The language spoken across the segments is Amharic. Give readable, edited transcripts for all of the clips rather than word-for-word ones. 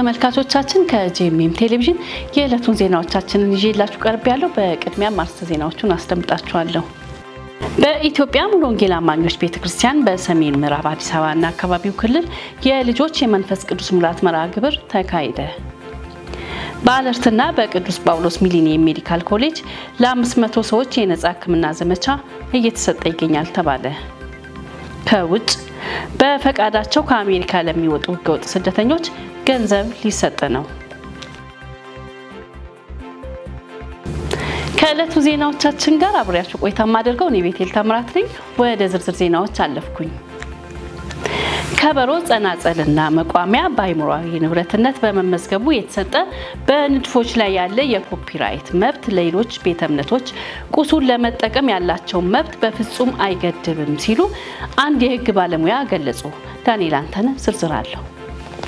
ተመልካቾቻችን ከጂኤምኤም ቴሌቪዥን የዕለቱን ዜናዎቻችንን ይዤላችሁ ቀርቤያለሁ። በቅድሚያ ማርስ ዜናዎቹን አስደምጣችኋለሁ። በኢትዮጵያ ሙሉ ወንጌል አማኞች ቤተክርስቲያን በሰሜን ምዕራብ አዲስ አበባና አካባቢው ክልል የልጆች የመንፈስ ቅዱስ ሙላት መርሃ ግብር ተካሄደ። በአለርትና በቅዱስ ጳውሎስ ሚሊኒየም ሜዲካል ኮሌጅ ለ500 ሰዎች የነጻ ሕክምና ዘመቻ እየተሰጠ ይገኛል ተባለ። ከውጭ በፈቃዳቸው ከአሜሪካ ለሚወጡ ህገወጥ ስደተኞች ገንዘብ ሊሰጥ ነው። ከዕለቱ ዜናዎቻችን ጋር አብሬያችሁ ቆይታ ማድረገው እኔ ቤቴል ታምራት ነኝ። ወደ ዝርዝር ዜናዎች አለፍኩኝ። ከበሮ ጸናጸልና መቋሚያ በአይምሮአዊ ንብረትነት በመመዝገቡ የተሰጠ በንድፎች ላይ ያለ የኮፒራይት መብት ለሌሎች ቤተ እምነቶች ቁሱን ለመጠቀም ያላቸው መብት በፍጹም አይገድብም ሲሉ አንድ የህግ ባለሙያ ገለጹ። ዳንኤል አንተነ ዝርዝር አለው።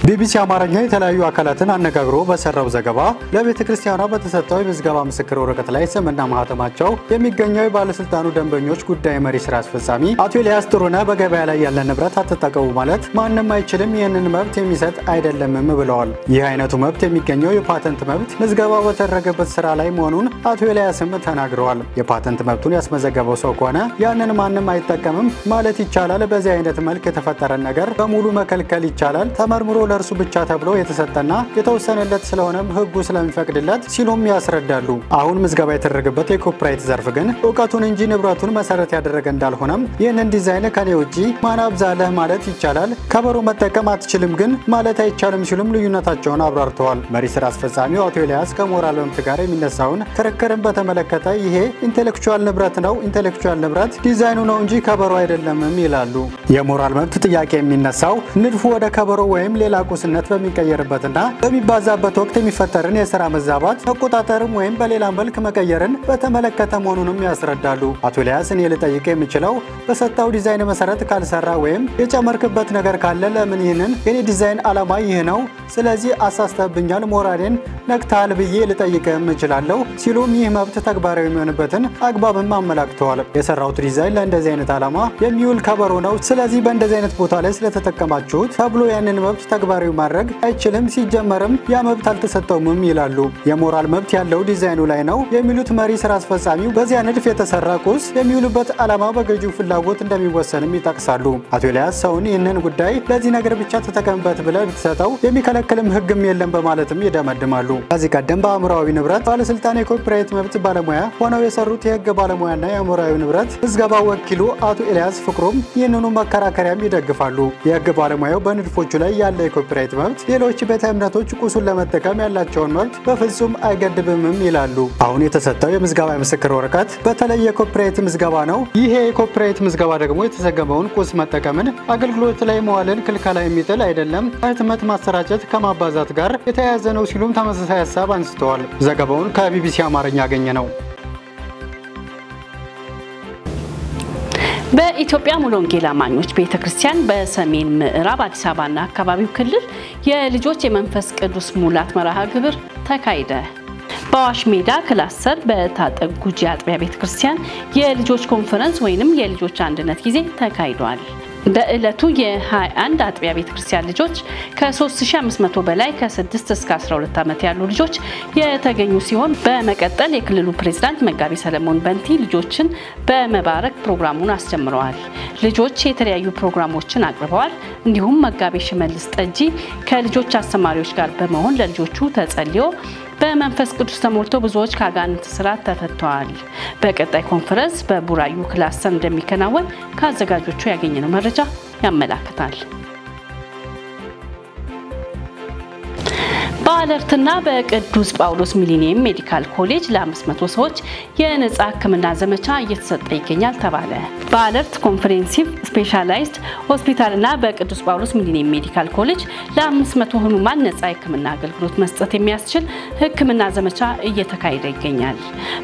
ቢቢሲ አማርኛ የተለያዩ አካላትን አነጋግሮ በሰራው ዘገባ ለቤተ ክርስቲያኗ በተሰጠው የምዝገባ ምስክር ወረቀት ላይ ስምና ማህተማቸው የሚገኘው የባለስልጣኑ ደንበኞች ጉዳይ መሪ ስራ አስፈጻሚ አቶ ኤልያስ ጥሩነህ በገበያ ላይ ያለ ንብረት አትጠቀሙ ማለት ማንንም አይችልም፣ ይህንን መብት የሚሰጥ አይደለምም ብለዋል። ይህ አይነቱ መብት የሚገኘው የፓተንት መብት ምዝገባ በተደረገበት ስራ ላይ መሆኑን አቶ ኤልያስም ተናግረዋል። የፓተንት መብቱን ያስመዘገበው ሰው ከሆነ ያንን ማንም አይጠቀምም ማለት ይቻላል። በዚህ አይነት መልክ የተፈጠረ ነገር በሙሉ መከልከል ይቻላል። ተመርምሮ ለርሱ ብቻ ተብሎ የተሰጠና የተወሰነለት ስለሆነም ህጉ ስለሚፈቅድለት ሲሉም ያስረዳሉ። አሁን ምዝገባ የተደረገበት የኮፒራይት ዘርፍ ግን ዕውቀቱን እንጂ ንብረቱን መሰረት ያደረገ እንዳልሆነም ይህንን ዲዛይን ከኔ ውጪ ማን አብዛለህ ማለት ይቻላል፣ ከበሮ መጠቀም አትችልም ግን ማለት አይቻልም ሲሉም ልዩነታቸውን አብራርተዋል። መሪ ስራ አስፈጻሚው አቶ ኤልያስ ከሞራል መብት ጋር የሚነሳውን ክርክርን በተመለከተ ይሄ ኢንተሌክቹዋል ንብረት ነው፣ ኢንተሌክቹዋል ንብረት ዲዛይኑ ነው እንጂ ከበሮ አይደለም ይላሉ። የሞራል መብት ጥያቄ የሚነሳው ንድፉ ወደ ከበሮ ወይም ሌላ ቁስነት በሚቀየርበትና በሚባዛበት ወቅት የሚፈጠርን የሥራ መዛባት መቆጣጠርም ወይም በሌላ መልክ መቀየርን በተመለከተ መሆኑንም ያስረዳሉ። አቶ ኤልያስ እኔ ልጠይቅ የምችለው በሰጣው ዲዛይን መሰረት ካልሰራ ወይም የጨመርክበት ነገር ካለ ለምን ይህንን የኔ ዲዛይን ዓላማ ይህ ነው፣ ስለዚህ አሳስተብኛል፣ ሞራሌን ነክታል ብዬ ልጠይቅም እችላለሁ ሲሉም ይህ መብት ተግባራዊ የሚሆንበትን አግባብም አመላክተዋል። የሰራውት ዲዛይን ለእንደዚህ አይነት ዓላማ የሚውል ከበሮ ነው፣ ስለዚህ በእንደዚህ አይነት ቦታ ላይ ስለተጠቀማችሁት ተብሎ ያንን መብት ተግባራዊ ማድረግ አይችልም፣ ሲጀመርም ያ መብት አልተሰጠውም ይላሉ። የሞራል መብት ያለው ዲዛይኑ ላይ ነው የሚሉት መሪ ስራ አስፈጻሚው በዚያ ንድፍ የተሰራ ቁስ የሚውልበት ዓላማ በገዢው ፍላጎት እንደሚወሰንም ይጠቅሳሉ። አቶ ኤልያስ ሰውን ይህንን ጉዳይ ለዚህ ነገር ብቻ ተጠቀምበት ብለህ ብትሰጠው የሚከለክልም ህግም የለም በማለትም ይደመድማሉ። ከዚህ ቀደም በአእምሮአዊ ንብረት ባለስልጣን የኮፒራይት መብት ባለሙያ ሆነው የሰሩት የህግ ባለሙያና የአእምሮአዊ ንብረት ምዝገባ ወኪሉ አቶ ኤልያስ ፍቅሩም ይህንኑ መከራከሪያም ይደግፋሉ። የህግ ባለሙያው በንድፎቹ ላይ ያለ የኮፒራይት መብት ሌሎች ቤተ እምነቶች ቁሱን ለመጠቀም ያላቸውን መብት በፍጹም አይገድብም ይላሉ። አሁን የተሰጠው የምዝገባ ምስክር ወረቀት በተለይ የኮፒራይት ምዝገባ ነው። ይሄ የኮፒራይት ምዝገባ ደግሞ የተዘገበውን ቁስ መጠቀምን አገልግሎት ላይ መዋልን ክልከላ የሚጥል አይደለም፣ ህትመት ማሰራጨት ከማባዛት ጋር የተያያዘ ነው ሲሉም ተመሳሳይ ሀሳብ አንስተዋል። ዘገባውን ከቢቢሲ አማርኛ ያገኘ ነው። በኢትዮጵያ ሙሉ ወንጌል አማኞች ቤተክርስቲያን በሰሜን ምዕራብ አዲስ አበባና አካባቢው ክልል የልጆች የመንፈስ ቅዱስ ሙላት መርሃ ግብር ተካሄደ። በአዋሽ ሜዳ ክላስተር በታጠቅ ጉጂ አጥቢያ ቤተክርስቲያን የልጆች ኮንፈረንስ ወይንም የልጆች አንድነት ጊዜ ተካሂዷል። በእለቱ የ21 አጥቢያ ቤተክርስቲያን ልጆች ከ3500 በላይ ከ6 እስከ 12 ዓመት ያሉ ልጆች የተገኙ ሲሆን በመቀጠል የክልሉ ፕሬዝዳንት መጋቢ ሰለሞን በንቲ ልጆችን በመባረክ ፕሮግራሙን አስጀምረዋል። ልጆች የተለያዩ ፕሮግራሞችን አቅርበዋል። እንዲሁም መጋቢ ሽመልስ ጠጂ ከልጆች አስተማሪዎች ጋር በመሆን ለልጆቹ ተጸልዮ በመንፈስ ቅዱስ ተሞልቶ ብዙዎች ከአጋንንት ስራት ተፈተዋል። በቀጣይ ኮንፈረንስ በቡራዩ ክላስተር እንደሚከናወን ከአዘጋጆቹ ያገኘነው መረጃ ያመላክታል። በአለርትና በቅዱስ ጳውሎስ ሚሊኒየም ሜዲካል ኮሌጅ ለ500 ሰዎች የነጻ ሕክምና ዘመቻ እየተሰጠ ይገኛል ተባለ። በአለርት ኮንፈረንሲቭ ስፔሻላይዝድ ሆስፒታልና በቅዱስ ጳውሎስ ሚሊኒየም ሜዲካል ኮሌጅ ለ500 ህሙማን ነጻ ሕክምና አገልግሎት መስጠት የሚያስችል ሕክምና ዘመቻ እየተካሄደ ይገኛል።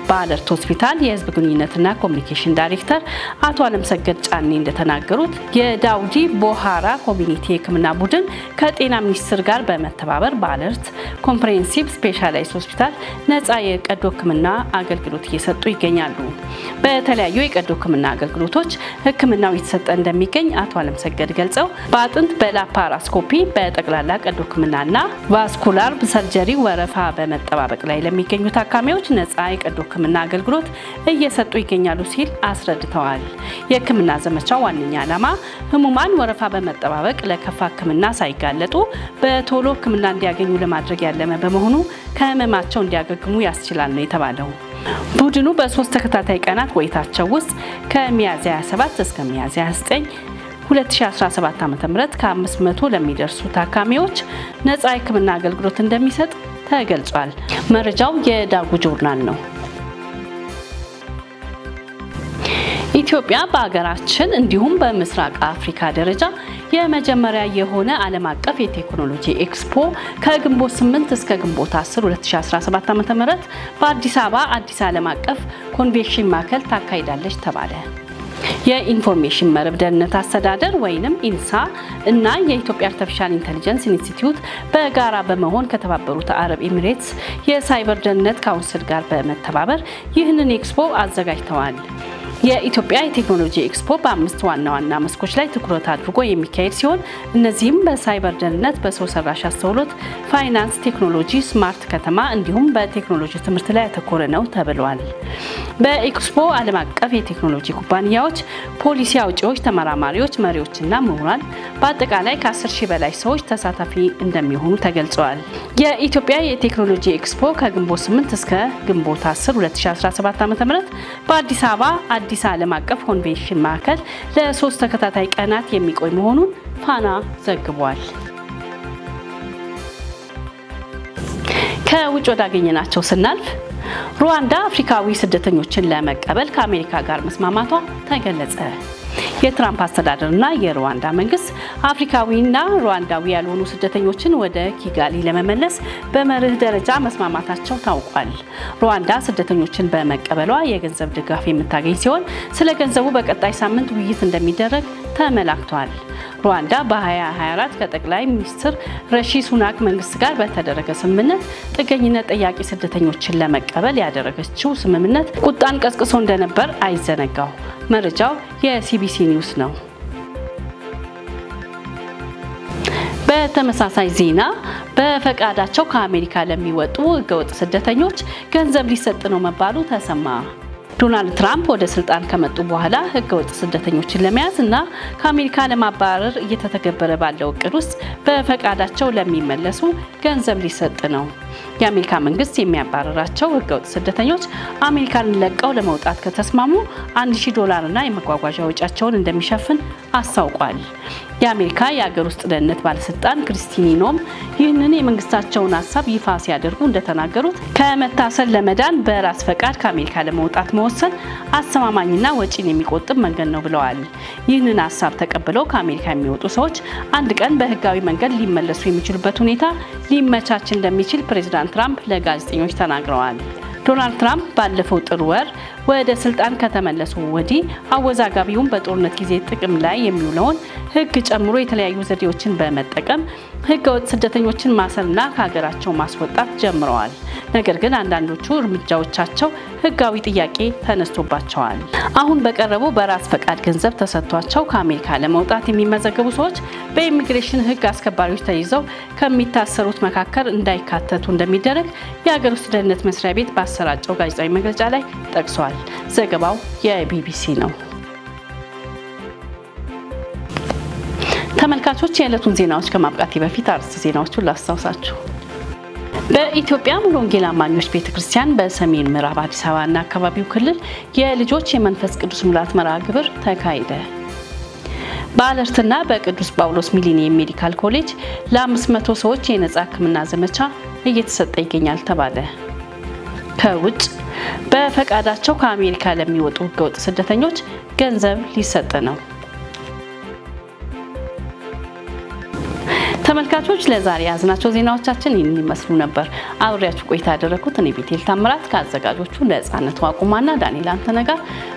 በአለርት ሆስፒታል የህዝብ ግንኙነትና ኮሙኒኬሽን ዳይሬክተር አቶ አለምሰገድ ጫኔ እንደተናገሩት የዳውዲ ቦሃራ ኮሚኒቲ ሕክምና ቡድን ከጤና ሚኒስቴር ጋር በመተባበር በአለርት ኮምፕሬሄንሲቭ ስፔሻላይዝድ ሆስፒታል ነፃ የቀዶ ሕክምና አገልግሎት እየሰጡ ይገኛሉ። በተለያዩ የቀዶ ሕክምና አገልግሎቶች ሕክምናው እየተሰጠ እንደሚገኝ አቶ አለምሰገድ ገልጸው በአጥንት በላፓራስኮፒ በጠቅላላ ቀዶ ሕክምናና ቫስኩላር ሰርጀሪ ወረፋ በመጠባበቅ ላይ ለሚገኙ ታካሚዎች ነፃ የቀዶ ሕክምና አገልግሎት እየሰጡ ይገኛሉ ሲል አስረድተዋል። የሕክምና ዘመቻው ዋነኛ ዓላማ ህሙማን ወረፋ በመጠባበቅ ለከፋ ሕክምና ሳይጋለጡ በቶሎ ሕክምና እንዲያገኙ ለማድረግ ያለመ በመሆኑ ከህመማቸው እንዲያገግሙ ያስችላል ነው የተባለው። ቡድኑ በ3 ተከታታይ ቀናት ቆይታቸው ውስጥ ከሚያዝያ 27 እስከ ሚያዝያ 9 2017 ዓ.ም ከ500 ለሚደርሱ ታካሚዎች ነፃ የሕክምና አገልግሎት እንደሚሰጥ ተገልጿል። መረጃው የዳጉ ጆርናል ነው። ኢትዮጵያ በአገራችን እንዲሁም በምስራቅ አፍሪካ ደረጃ የመጀመሪያ የሆነ ዓለም አቀፍ የቴክኖሎጂ ኤክስፖ ከግንቦት 8 እስከ ግንቦት 10 2017 ዓ.ም በአዲስ አበባ አዲስ ዓለም አቀፍ ኮንቬንሽን ማዕከል ታካሂዳለች ተባለ። የኢንፎርሜሽን መረብ ደህንነት አስተዳደር ወይንም ኢንሳ እና የኢትዮጵያ አርቲፊሻል ኢንተለጀንስ ኢንስቲትዩት በጋራ በመሆን ከተባበሩት አረብ ኤሚሬትስ የሳይበር ደህንነት ካውንስል ጋር በመተባበር ይህንን ኤክስፖ አዘጋጅተዋል። የኢትዮጵያ የቴክኖሎጂ ኤክስፖ በ5 ዋና ዋና መስኮች ላይ ትኩረት አድርጎ የሚካሄድ ሲሆን እነዚህም በሳይበር ደህንነት፣ በሰው ሰራሽ አስተውሎት፣ ፋይናንስ፣ ቴክኖሎጂ፣ ስማርት ከተማ እንዲሁም በቴክኖሎጂ ትምህርት ላይ ያተኮረ ነው ተብሏል። በኤክስፖ ዓለም አቀፍ የቴክኖሎጂ ኩባንያዎች፣ ፖሊሲ አውጪዎች፣ ተመራማሪዎች፣ መሪዎችና ምሁራን በአጠቃላይ ከ10,000 በላይ ሰዎች ተሳታፊ እንደሚሆኑ ተገልጿል። የኢትዮጵያ የቴክኖሎጂ ኤክስፖ ከግንቦት 8 እስከ ግንቦት 10 2017 ዓ.ም በአዲስ አበባ አዲስ ዓለም አቀፍ ኮንቬንሽን ማዕከል ለ3 ተከታታይ ቀናት የሚቆይ መሆኑን ፋና ዘግቧል። ከውጭ ወዳገኘናቸው ስናልፍ ሩዋንዳ አፍሪካዊ ስደተኞችን ለመቀበል ከአሜሪካ ጋር መስማማቷ ተገለጸ። የትራምፕ አስተዳደርና የሩዋንዳ መንግስት አፍሪካዊና ሩዋንዳዊ ያልሆኑ ስደተኞችን ወደ ኪጋሊ ለመመለስ በመርህ ደረጃ መስማማታቸው ታውቋል። ሩዋንዳ ስደተኞችን በመቀበሏ የገንዘብ ድጋፍ የምታገኝ ሲሆን ስለ ገንዘቡ በቀጣይ ሳምንት ውይይት እንደሚደረግ ተመላክቷል። ሩዋንዳ በ2024 ከጠቅላይ ሚኒስትር ሪሺ ሱናክ መንግስት ጋር በተደረገ ስምምነት ጥገኝነት ጠያቂ ስደተኞችን ለመቀበል ያደረገችው ስምምነት ቁጣን ቀስቅሶ እንደነበር አይዘነጋው። መረጃው የሲቢሲ ኒውስ ነው። በተመሳሳይ ዜና በፈቃዳቸው ከአሜሪካ ለሚወጡ ህገወጥ ስደተኞች ገንዘብ ሊሰጥ ነው መባሉ ተሰማ። ዶናልድ ትራምፕ ወደ ስልጣን ከመጡ በኋላ ህገወጥ ስደተኞችን ለመያዝ እና ከአሜሪካ ለማባረር እየተተገበረ ባለው እቅድ ውስጥ በፈቃዳቸው ለሚመለሱ ገንዘብ ሊሰጥ ነው። የአሜሪካ መንግስት የሚያባረራቸው ህገወጥ ስደተኞች አሜሪካን ለቀው ለመውጣት ከተስማሙ $1,000 እና የመጓጓዣ ወጪያቸውን እንደሚሸፍን አስታውቋል። የአሜሪካ የሀገር ውስጥ ደህንነት ባለስልጣን ክሪስቲኒ ኖም ይህንን የመንግስታቸውን ሐሳብ ይፋ ሲያደርጉ እንደተናገሩት ከመታሰር ለመዳን በራስ ፈቃድ ከአሜሪካ ለመውጣት መወሰን አስተማማኝና ወጪን የሚቆጥብ መንገድ ነው ብለዋል። ይህንን ሐሳብ ተቀብለው ከአሜሪካ የሚወጡ ሰዎች አንድ ቀን በህጋዊ መንገድ ሊመለሱ የሚችሉበት ሁኔታ ሊመቻች እንደሚችል ፕሬዝዳንት ትራምፕ ለጋዜጠኞች ተናግረዋል። ዶናልድ ትራምፕ ባለፈው ጥር ወር ወደ ስልጣን ከተመለሱ ወዲህ አወዛጋቢውን በጦርነት ጊዜ ጥቅም ላይ የሚውለውን ህግ ጨምሮ የተለያዩ ዘዴዎችን በመጠቀም ህገወጥ ስደተኞችን ማሰርና ከሀገራቸው ማስወጣት ጀምረዋል። ነገር ግን አንዳንዶቹ እርምጃዎቻቸው ህጋዊ ጥያቄ ተነስቶባቸዋል። አሁን በቀረበው በራስ ፈቃድ ገንዘብ ተሰጥቷቸው ከአሜሪካ ለመውጣት የሚመዘገቡ ሰዎች በኢሚግሬሽን ህግ አስከባሪዎች ተይዘው ከሚታሰሩት መካከል እንዳይካተቱ እንደሚደረግ የሀገር ውስጥ ደህንነት መስሪያ ቤት ባሰራጨው ጋዜጣዊ መግለጫ ላይ ጠቅሷል። ዘገባው የቢቢሲ ነው። ተመልካቾች የዕለቱን ዜናዎች ከማብቃቴ በፊት አርዕስተ ዜናዎቹን ላስታውሳችሁ። በኢትዮጵያ ሙሉ ወንጌል አማኞች ቤተክርስቲያን በሰሜን ምዕራብ አዲስ አበባና አካባቢው ክልል የልጆች የመንፈስ ቅዱስ ሙላት መርሃ ግብር ተካሄደ። በአለርትና በቅዱስ ጳውሎስ ሚሊኒየም ሜዲካል ኮሌጅ ለ500 ሰዎች የነጻ ሕክምና ዘመቻ እየተሰጠ ይገኛል ተባለ። ከውጭ በፈቃዳቸው ከአሜሪካ ለሚወጡ ህገወጥ ስደተኞች ገንዘብ ሊሰጥ ነው። ተመልካቾች ለዛሬ ያዝናቸው ዜናዎቻችን ይህን ይመስሉ ነበር። አብሬያችሁ ቆይታ ያደረኩት እኔ ቤቴል ታምራት ከአዘጋጆቹ ነጻነት ዋቁማና ዳንኤል አንተነጋ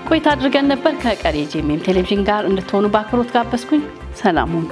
ቆይታ አድርገን ነበር። ከቀሪ ጄኤምኤም ቴሌቪዥን ጋር እንድትሆኑ በአክብሮት ጋበዝኩኝ። ሰላም ሁኑ።